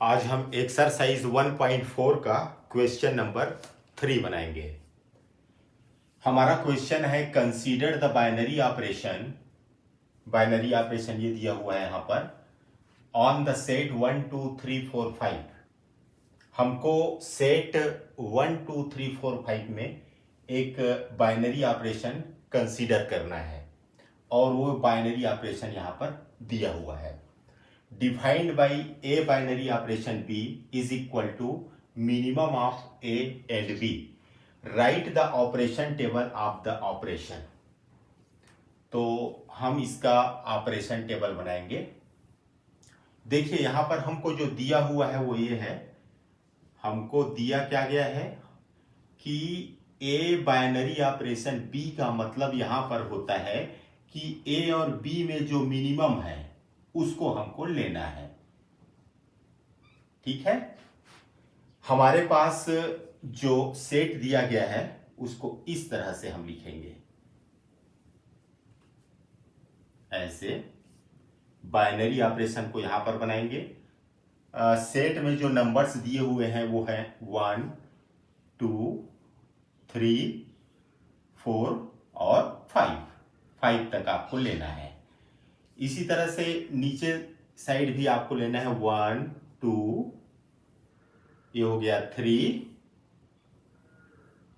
आज हम एक्सरसाइज 1.4 का क्वेश्चन नंबर 3 बनाएंगे। हमारा क्वेश्चन है कंसीडर द बाइनरी ऑपरेशन ये दिया हुआ है यहां पर ऑन द सेट 1 2 3 4 5। हमको सेट 1 2 3 4 5 में एक बाइनरी ऑपरेशन कंसीडर करना है और वो बाइनरी ऑपरेशन यहां पर दिया हुआ है। Defined by a binary operation b is equal to minimum of A and b. Right the operation table of the operation. तो हम इसका ऑपरेशन टेबल बनाएंगे। देखिए यहां पर हमको जो दिया हुआ है वो ये है, हमको दिया क्या गया है कि ए बाइनरी ऑपरेशन बी का मतलब यहां पर होता है कि ए और बी में जो मिनिमम है उसको हमको लेना है। ठीक है, हमारे पास जो सेट दिया गया है उसको इस तरह से हम लिखेंगे, ऐसे बाइनरी ऑपरेशन को यहां पर बनाएंगे। सेट में जो नंबर्स दिए हुए हैं वो है 1 2 3 4 और 5 तक आपको लेना है। इसी तरह से नीचे साइड भी आपको लेना है 1 2, ये हो गया 3,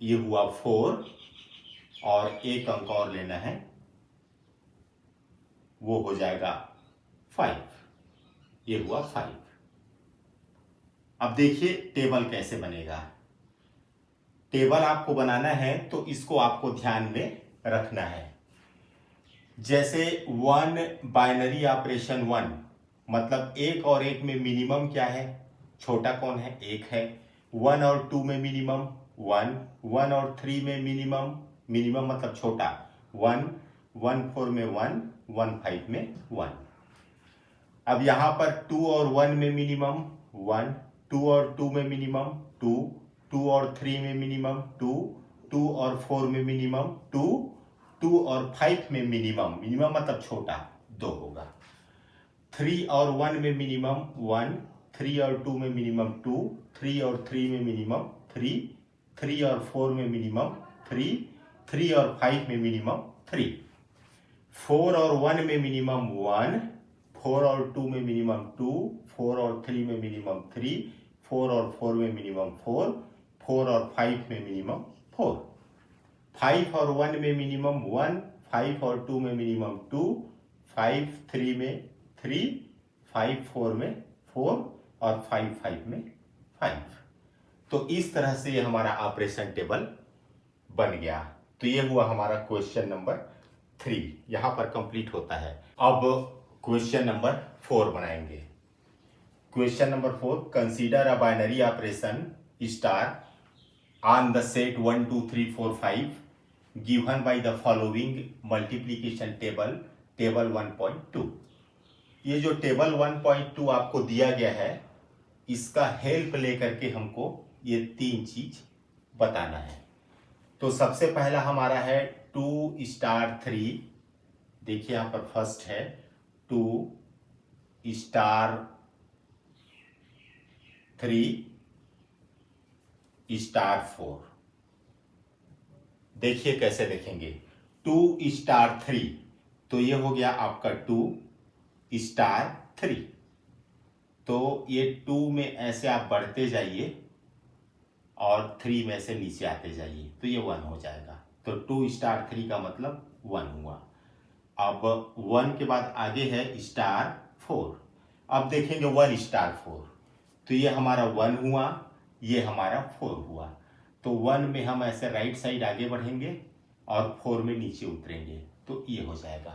ये हुआ 4 और एक अंक और लेना है, वो हो जाएगा 5, ये हुआ 5। अब देखिए टेबल कैसे बनेगा। टेबल आपको बनाना है तो इसको आपको ध्यान में रखना है। जैसे 1 बाइनरी ऑपरेशन 1 मतलब एक और एक में मिनिमम क्या है, छोटा कौन है, एक है। 1 और 2 में मिनिमम 1, 1 और 3 में मिनिमम मतलब छोटा 1, 1 4 में 1, 1 5 में 1। अब यहां पर 2 और 1 में मिनिमम 1, 2 और 2 में मिनिमम 2, 2 और 3 में मिनिमम 2, 2 और 4 में मिनिमम 2, 2 और 5 में मिनिमम मतलब छोटा 2 होगा। 3 और 1 में मिनिमम 1, 3 और 2 में मिनिमम 2, 3 और 3 में मिनिमम 3, 3 और 4 में मिनिमम 3, 3 और 5 में मिनिमम 3, 4 और 1 में मिनिमम 1, 4 और 2 में मिनिमम 2, 4 और 3 में मिनिमम 3, 4 और 4 में मिनिमम 4, 4 और 5 में मिनिमम 4, 5 और 1 में मिनिमम 1, 5 और 2 में मिनिमम 2, 5 3 में 3, 5 4 में 4 और 5 5 में 5। तो इस तरह से हमारा ऑपरेशन टेबल बन गया। तो ये हुआ हमारा क्वेश्चन नंबर 3, यहां पर कंप्लीट होता है। अब क्वेश्चन नंबर 4 बनाएंगे। Question number 4, consider a binary operation star on the set 1 2 3 4 5 given by the following multiplication table 1.2। ये जो टेबल 1.2 आपको दिया गया है इसका हेल्प लेकर के हमको ये 3 चीज बताना है। तो सबसे पहला हमारा है 2 स्टार 3। देखिए यहां पर फर्स्ट है 2 स्टार 3 स्टार 4। देखिए कैसे देखेंगे, 2 स्टार 3 तो ये हो गया आपका 2 स्टार 3। तो ये 2 में ऐसे आप बढ़ते जाइए और 3 में से नीचे आते जाइए तो ये 1 हो जाएगा। तो 2 स्टार 3 का मतलब 1 हुआ। अब 1 के बाद आगे है स्टार 4। अब देखेंगे 1 स्टार 4 तो ये हमारा 1 हुआ, ये हमारा 4 हुआ। तो 1 में हम ऐसे राइट साइड आगे बढ़ेंगे और 4 में नीचे उतरेंगे तो ये हो जाएगा।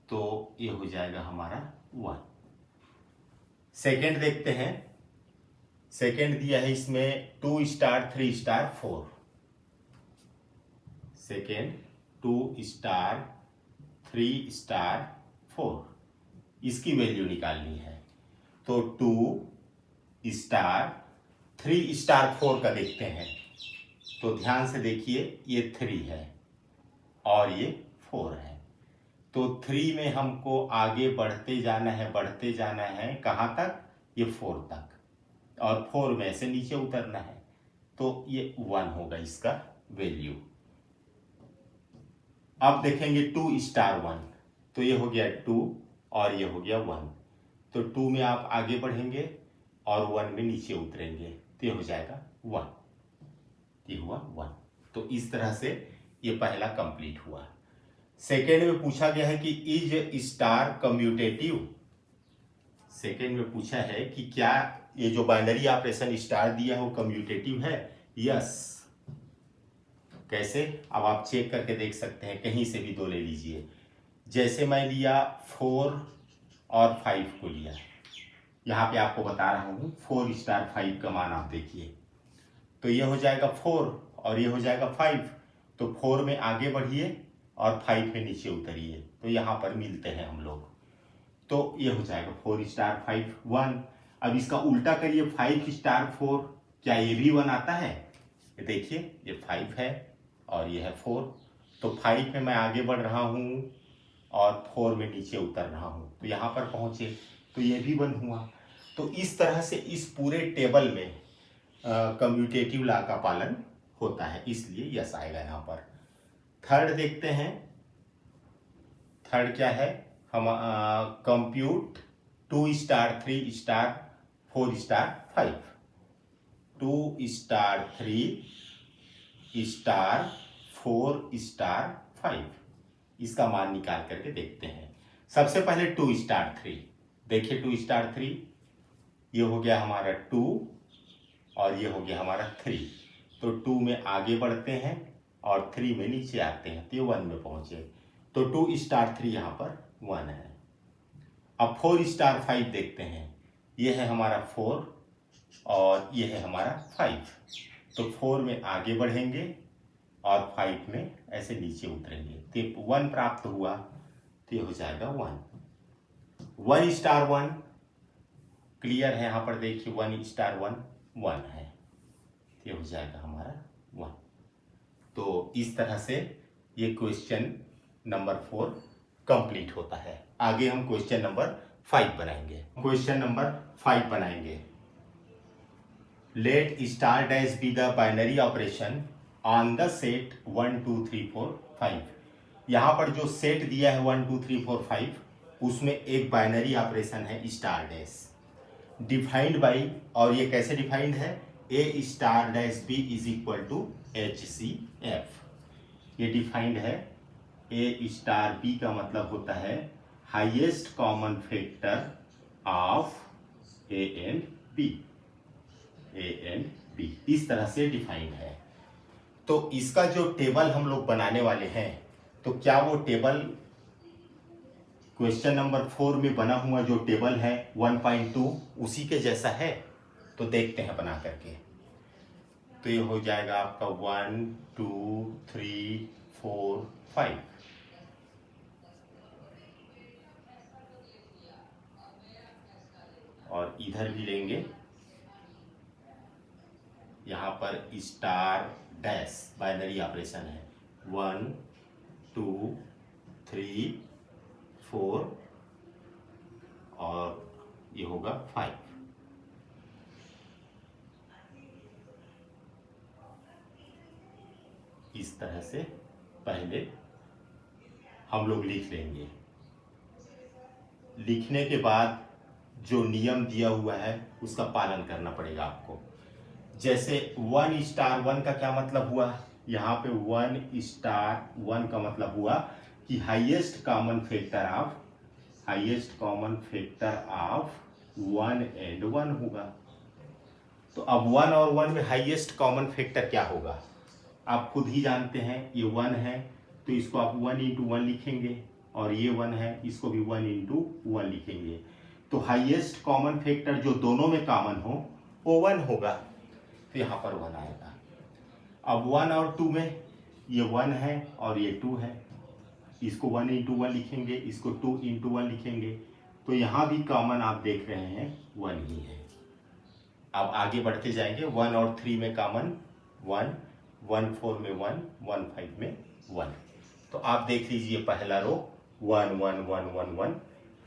तो ये हो जाएगा हमारा 1। सेकेंड देखते हैं। सेकेंड दिया है इसमें 2 star 3 star 4। Second 2 star 3 star 4, इसकी वैल्यू निकालनी है। तो 2 स्टार 3 स्टार 4 का देखते हैं। तो ध्यान से देखिए ये 3 है और ये 4 है। तो 3 में हमको आगे बढ़ते जाना है कहाँ तक, ये 4 तक, और 4 में से नीचे उतरना है, तो ये 1 होगा इसका वैल्यू। अब देखेंगे 2 स्टार 1, तो ये हो गया 2 और ये हो गया 1, तो 2 में आप आगे बढ़ेंगे और 1 में नीचे उतरेंगे, तो ये हो जाएगा 1, ये हुआ 1। तो इस तरह से ये पहला कंप्लीट हुआ। सेकेंड में पूछा गया है कि इज स्टार कम्यूटेटिव। सेकेंड में पूछा है कि क्या ये जो बाइनरी ऑपरेशन स्टार दिया है वो कम्यूटेटिव है। यस। कैसे, अब आप चेक करके देख सकते हैं, कहीं से भी 2 ले लीजिए। जैसे मैं लिया 4 और 5 को लिया, यहाँ पे आपको बता रहा हूँ 4 स्टार 5 का मान आप देखिए, तो ये हो जाएगा 4 और ये हो जाएगा 5, तो 4 में आगे बढ़िए और 5 में नीचे उतरिए, तो यहाँ पर मिलते हैं हम लोग, तो ये हो जाएगा 4 स्टार 5 1। अब इसका उल्टा करिए, 5 स्टार 4, क्या ये भी 1 आता है? ये देखिए, ये 5 है और ये है 4, तो 5 में मैं आगे बढ़ रहा हूँ और 4 में नीचे उतर रहा हूँ, तो यहाँ पर पहुँचे, तो ये भी 1 हुआ। तो इस तरह से इस पूरे टेबल में कम्यूटेटिव लॉ का पालन होता है, इसलिए यस आएगा यहाँ पर। थर्ड देखते हैं, थर्ड क्या है, हम compute 2 star 3 star 4 star 5, 2 star 3 star 4 star 5, इसका मान निकाल करके देखते हैं। सबसे पहले 2 स्टार 3, देखिए 2 स्टार 3, ये हो गया हमारा 2 और ये हो गया हमारा 3, तो 2 में आगे बढ़ते हैं और 3 में नीचे आते हैं, तो ये 1 में पहुंचे, तो 2 स्टार 3 यहाँ पर 1 है। अब 4 स्टार 5 देखते हैं, ये है हमारा 4 और ये है हमारा 5, तो 4 में आगे बढ़ेंगे और 5 में ऐसे नीचे उतरेंगे, तो 1 प्राप्त हुआ, तो ये हो जाएगा 1। 1 स्टार 1 क्लियर है, यहाँ पर देखिए 1 स्टार 1 1 है, ये हो जाएगा हमारा 1। तो इस तरह से ये क्वेश्चन नंबर 4 कंप्लीट होता है। आगे हम क्वेश्चन नंबर 5 बनाएंगे। क्वेश्चन नंबर 5 बनाएंगे, let star dash b the binary operation on the set 1 2 3 4 5। यहाँ पर जो सेट दिया है 1 2 3 4 5, उसमें एक बाइनरी ऑपरेशन है स्टार डैश, डिफाइंड बाई, और ये कैसे डिफाइंड है, ए star dash B is equal to HCF। ये डिफाइंड है, ए स्टार बी का मतलब होता है highest common factor of A and B, A and B, इस तरह से डिफाइंड है। तो इसका जो टेबल हम लोग बनाने वाले हैं, तो क्या वो टेबल क्वेश्चन नंबर 4 में बना हुआ जो टेबल है 1.2 उसी के जैसा है? तो देखते हैं बना करके। तो ये हो जाएगा आपका 1 2 3 4 5, और इधर भी लेंगे, यहाँ पर स्टार डैश बाइनरी ऑपरेशन है 1 2 3 4 और ये होगा 5। इस तरह से पहले हम लोग लिख लेंगे। लिखने के बाद जो नियम दिया हुआ है उसका पालन करना पड़ेगा आपको। जैसे 1 स्टार 1 का क्या मतलब हुआ, यहाँ पे 1 स्टार 1 का मतलब हुआ कि highest common factor of 1 and 1 होगा। तो अब 1 और 1 में हाईएस्ट कॉमन फैक्टर क्या होगा, आप खुद ही जानते हैं, ये 1 है तो इसको आप 1 इंटू 1 लिखेंगे, और ये 1 है इसको भी 1 इंटू 1 लिखेंगे। तो हाईएस्ट कॉमन फैक्टर जो दोनों में कॉमन हो वो 1 होगा, तो यहाँ पर 1 आएगा। अब 1 और 2 में ये 1 है और ये 2 है, इसको 1 इंटू 1 लिखेंगे, इसको 2 इंटू 1 लिखेंगे, तो यहाँ भी कॉमन आप देख रहे हैं 1 ही है। अब आगे बढ़ते जाएंगे, 1 और 3 में कॉमन 1, 1 4 में 1, 1 5 में 1, तो आप देख लीजिए पहला रो 1 1 1 1 1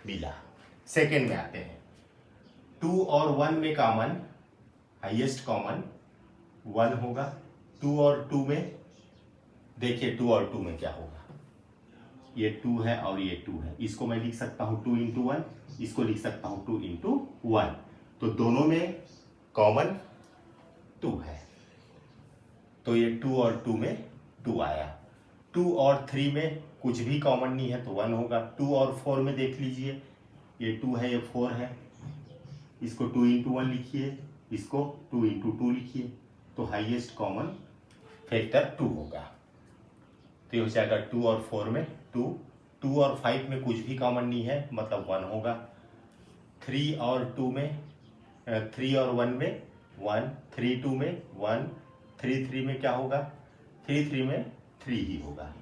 मिला। सेकेंड में आते हैं, 2 और 1 में कॉमन, हाईएस्ट कॉमन 1 होगा। 2 और 2 में, देखिए 2 और 2 में क्या होगा, ये 2 है और ये 2 है, इसको मैं लिख सकता हूँ 2 इंटू 1, इसको लिख सकता हूँ 2 इंटू 1, तो दोनों में कॉमन 2 है, तो ये 2 और 2 में 2 आया। 2 और 3 में कुछ भी कॉमन नहीं है तो 1 होगा। 2 और 4 में देख लीजिए, ये 2 है ये 4 है, इसको 2 इंटू 1 लिखिए, इसको 2 इंटू 2 लिखिए, तो हाईएस्ट कॉमन फैक्टर 2 होगा। तो ये हो जाएगा 2 और 4 में 2, 2 और 5 में कुछ भी कॉमन नहीं है मतलब 1 होगा। 3 और 2 में, 3 और 1 में 1, 3 2 में 1, 3 3 में क्या होगा, 3 3 में 3 ही होगा,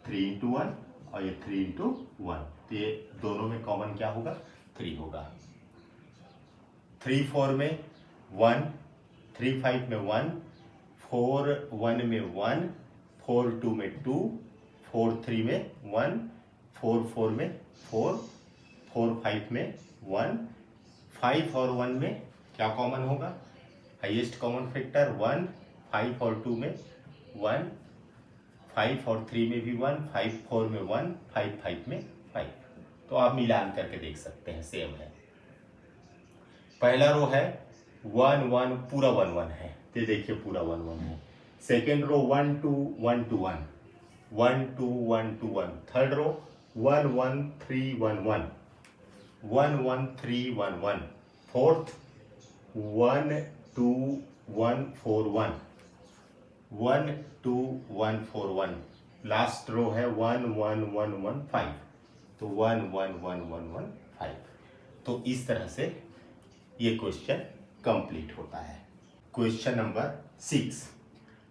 3 इंटू 1 और ये 3 इंटू 1, तो ये दोनों में कॉमन क्या होगा, 3 होगा। 3 4 में 1, 3 5 में 1, 4 1 में 1, 4 2 में 2, 4 3 में 1, 4 4 में 4, 4 5 में 1, 5 और 1 में क्या कॉमन होगा, हाईएस्ट कॉमन फैक्टर 1, 5 और 2 में 1, 5 और 3 में भी 1, 5 4 में 1, 5 5 में 5, तो आप मिलान करके देख सकते हैं सेम है। पहला रो है 1 1 पूरा 1 1 है, तो देखिए पूरा 1 1 है। Second row 1 2 1 2 1, 1 2 1 2 1। Third row 1 1 3 1 1, 1 1 3 1 1। Fourth 1 2 1 4 1, 1 2 1 4 1। Last row है 1 1 1 1 5, तो 1 1 1 1 1 5। तो इस तरह से ये क्वेश्चन कंप्लीट होता है। Question number 6,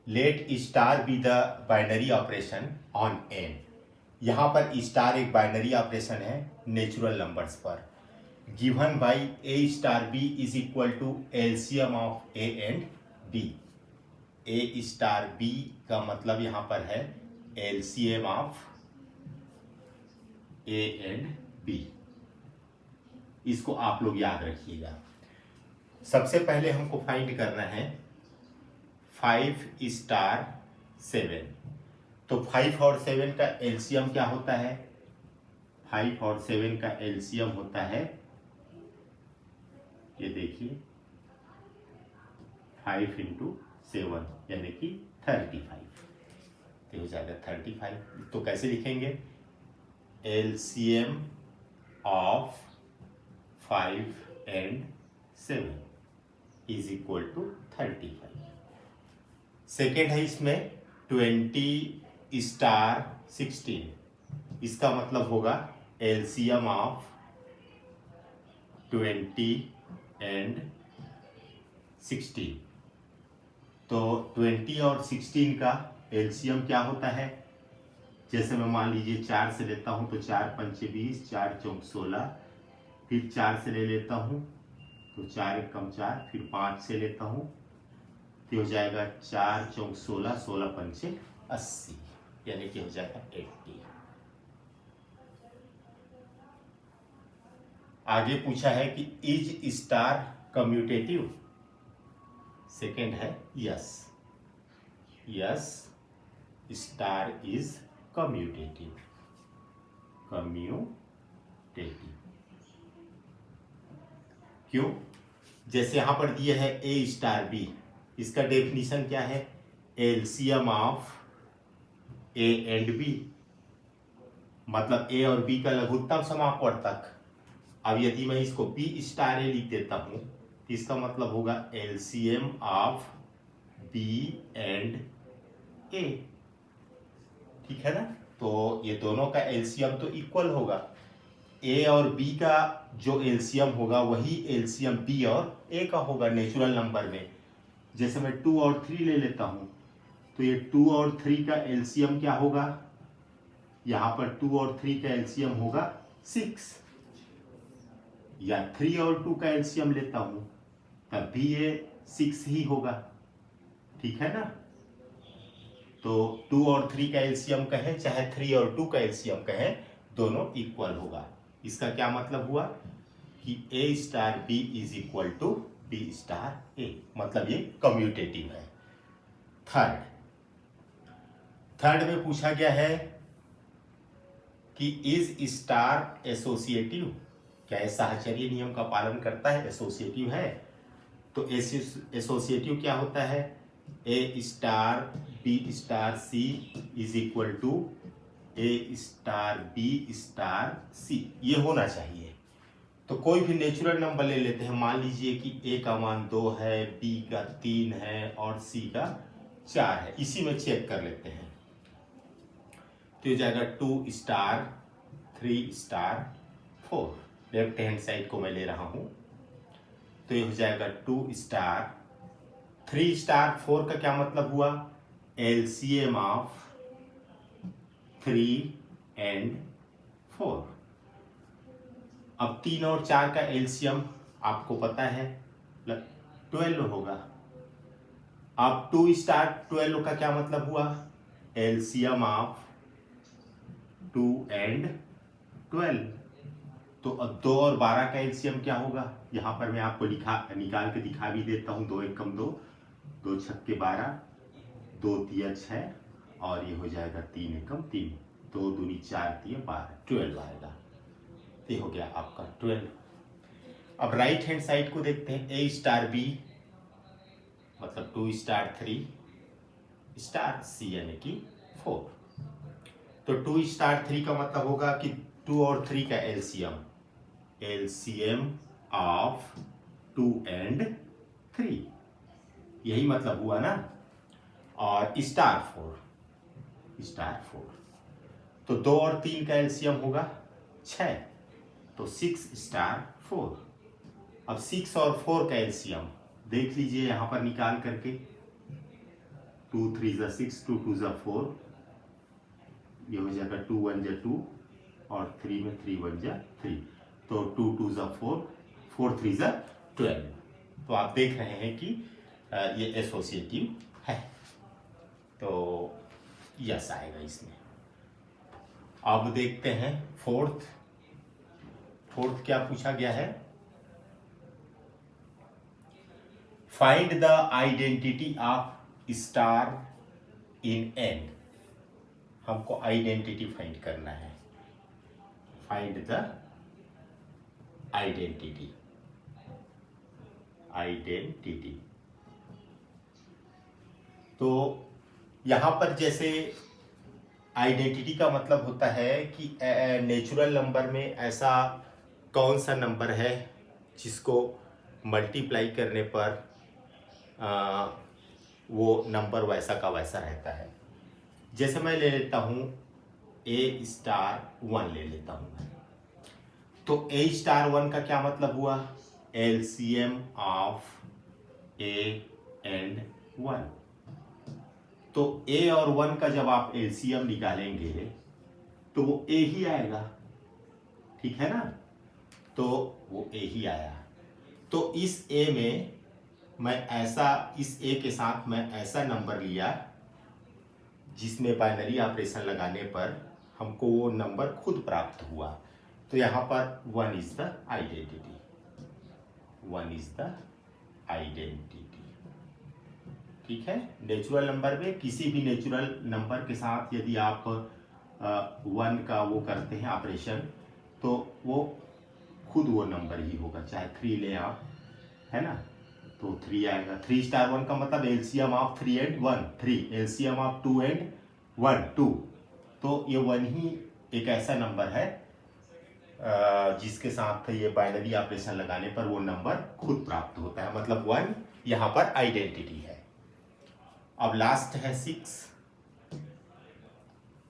let star b the binary operation on N. यहाँ पर स्टार एक बाइनरी ऑपरेशन है नेचुरल नंबर्स पर। Given by a star B is equal to LCM of A and B. A star B का मतलब यहाँ पर है LCM of A and b, इसको आप लोग याद रखिएगा। सबसे पहले हमको फाइंड करना है 5 स्टार 7, तो 5 और 7 का एलसीएम क्या होता है, 5 और 7 का एलसीएम होता है, ये देखिए 5 इंटू 7 यानी कि 35, तो हो जाएगा 35। तो कैसे लिखेंगे, LCM of 5 and 7 is equal to 35। Second है इसमें 20 स्टार 16, इसका मतलब होगा एलसीएम ऑफ 20 एंड 16। तो 20 और 16 का एलसीएम क्या होता है, जैसे मैं मान लीजिए 4 से लेता हूं तो 4 पंचे 20, 4 चौक 16, फिर 4 से ले लेता हूं तो 4 एक कम 4, फिर 5 से लेता हूं तो हो जाएगा 4 चौक 16, 16 पंचे 80, यानी कि हो जाएगा 80। आगे पूछा है कि इज स्टार कम्यूटेटिव, सेकेंड है yes, yes star is commutative, commutative. क्यों, जैसे यहां पर दिए है ए स्टार बी, इसका डेफिनेशन क्या है, LCM of A and b, मतलब ए और बी का लघुत्तम समापवर्तक। अब यदि मैं इसको बी स्टार ए लिख देता हूं तो इसका मतलब होगा एलसीएम ऑफ बी एंड ए, ठीक है ना। तो ये दोनों का एलसीएम तो इक्वल होगा, ए और बी का जो एलसीएम होगा वही एलसीएम बी और ए का होगा नेचुरल नंबर में। जैसे मैं 2 और 3 ले लेता हूं तो ये 2 और 3 का एलसीएम क्या होगा, यहां पर 2 और 3 का एलसीएम होगा 6, या 3 और 2 का एलसीएम लेता हूं तब भी ये 6 ही होगा, ठीक है ना। तो 2 और 3 का एलसीएम कहें चाहे 3 और 2 का एलसीएम कहें, दोनों इक्वल होगा। इसका क्या मतलब हुआ कि A star B is equal to B star A, मतलब ये कम्यूटेटिव है। थर्ड में पूछा गया है कि इज स्टार एसोसिएटिव, क्या ये साहचर्य नियम का पालन करता है, एसोसिएटिव है। तो एसोसिएटिव क्या होता है, ए star B star C is equal to A star B star C, ये होना चाहिए। तो कोई भी नेचुरल नंबर ले लेते हैं, मान लीजिए कि ए का मान 2 है, बी का 3 है और सी का 4 है, इसी में चेक कर लेते हैं। तो ये जाएगा 2 star 3 star 4, left hand side को मैं ले रहा हूं। तो ये हो जाएगा 2 स्टार 3 स्टार 4 का क्या मतलब हुआ, एलसीएम ऑफ 3 एंड 4। अब 3 और 4 का एलसीएम आपको पता है 12 होगा। अब 2 स्टार 12 का क्या मतलब हुआ, एलसीएम ऑफ 2 एंड 12। तो अब 2 और 12 का एलसीएम क्या होगा, यहां पर मैं आपको निकाल के दिखा भी देता हूं। 2 एकम 2, 2 छक्के 12, 2 तिया 6 और ये हो जाएगा 3 एकम 3, 2 दूनी 4 तिया 12, 12 आएगा। ये हो गया आपका 12। अब राइट हैंड साइड को देखते हैं, ए स्टार बी मतलब 2 स्टार 3 स्टार सी यानी कि 4। तो 2 स्टार 3 का मतलब होगा कि 2 और 3 का एलसीएम, एलसीएम ऑफ 2 एंड 3, यही मतलब हुआ ना। और स्टार 4, तो 2 और 3 का एलसीएम होगा 6, तो 6 स्टार 4। अब 6 और 4 का एलसीएम देख लीजिए यहां पर निकाल करके, 2 3 जा 6, 2 2 जा 4, ये हो जाएगा 2 1 जा 2 और 3 में 3 1 जा 3, तो 2 2 जा 4, 4 3 जा 12। तो आप देख रहे हैं कि ये एसोसिएटिव है, तो यस आएगा इसमें। अब देखते हैं फोर्थ क्या पूछा गया है, find the identity of star in an. हमको आइडेंटिटी फाइंड करना है, फाइंड द आइडेंटिटी। तो यहां पर जैसे आइडेंटिटी का मतलब होता है कि नेचुरल नंबर में ऐसा कौन सा नंबर है जिसको मल्टीप्लाई करने पर वो नंबर वैसा का वैसा रहता है। जैसे मैं ले लेता हूँ ए स्टार 1 ले लेता हूँ मैं, तो ए स्टार 1 का क्या मतलब हुआ, एलसीएम ऑफ ए एंड 1। तो ए और 1 का जब आप एलसीएम निकालेंगे तो वो ए ही आएगा, ठीक है ना। तो वो ए ही आया। तो इस ए में मैं ऐसा, इस ए के साथ मैं ऐसा नंबर लिया जिसमें बाइनरी ऑपरेशन लगाने पर हमको वो नंबर खुद प्राप्त हुआ। तो यहाँ पर 1 is the identity, 1 is the identity, ठीक है। नेचुरल नंबर में किसी भी नेचुरल नंबर के साथ यदि आप 1 का वो करते हैं ऑपरेशन, तो वो खुद वो नंबर ही होगा, चाहे 3 ले आप, है ना, तो 3 आएगा। 3 स्टार 1 का मतलब LCM of 3 and 1 3, LCM of 2 and 1 2। तो ये 1 ही एक ऐसा नंबर है जिसके साथ ये बाइनरी ऑपरेशन लगाने पर वो नंबर खुद प्राप्त होता है, मतलब 1 यहाँ पर आइडेंटिटी है। अब लास्ट है 6,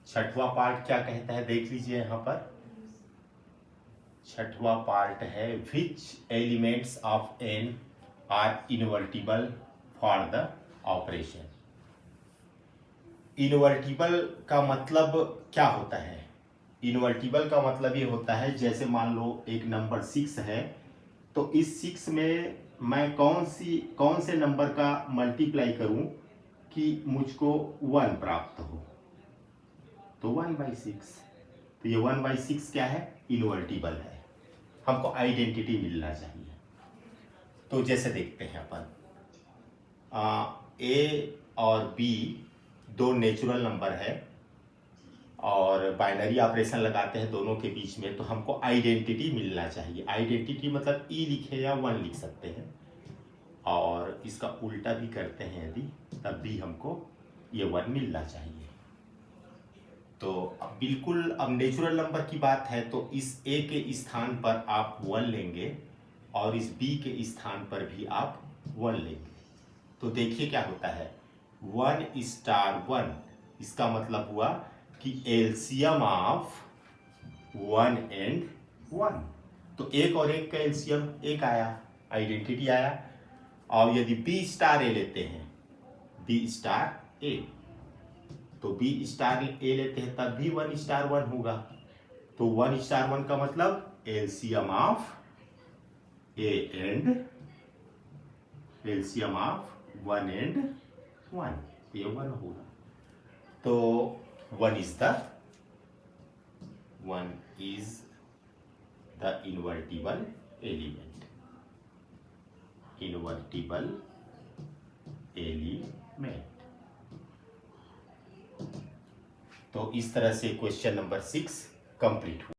छठवां पार्ट क्या कहता है देख लीजिए यहाँ पर। छठवां पार्ट है which elements of N are invertible for the operation. Invertible का मतलब क्या होता है, इनवर्टिबल का मतलब ये होता है जैसे मान लो एक नंबर 6 है, तो इस 6 में मैं कौन से नंबर का मल्टीप्लाई करूं कि मुझको 1 प्राप्त हो, तो 1/6। तो ये 1/6 क्या है, इनवर्टिबल है। हमको आइडेंटिटी मिलना चाहिए। तो जैसे देखते हैं अपन, ए और बी दो नेचुरल नंबर है और बाइनरी ऑपरेशन लगाते हैं दोनों के बीच में, तो हमको आइडेंटिटी मिलना चाहिए। आइडेंटिटी मतलब ई लिखे या 1 लिख सकते हैं, और इसका उल्टा भी करते हैं यदि, तब भी हमको ये 1 मिलना चाहिए। तो अब बिल्कुल अब नेचुरल नंबर की बात है, तो इस ए के स्थान पर आप 1 लेंगे और इस बी के स्थान पर भी आप 1 लेंगे। तो देखिए क्या होता है, 1 स्टार 1, इसका मतलब हुआ कि एलसीएम ऑफ 1 एंड 1। तो एक और एक का एलसीएम एक आया, आइडेंटिटी आया। और यदि बी स्टार ए लेते हैं, बी स्टार ए, तो बी स्टार ए लेते हैं तब भी 1 स्टार 1 होगा। तो 1 स्टार 1 का मतलब LCM of A and LCM of 1 and 1, ये 1 होगा। तो 1 is the invertible element, invertible element. तो इस तरह से क्वेश्चन नंबर 6 कंप्लीट हुआ।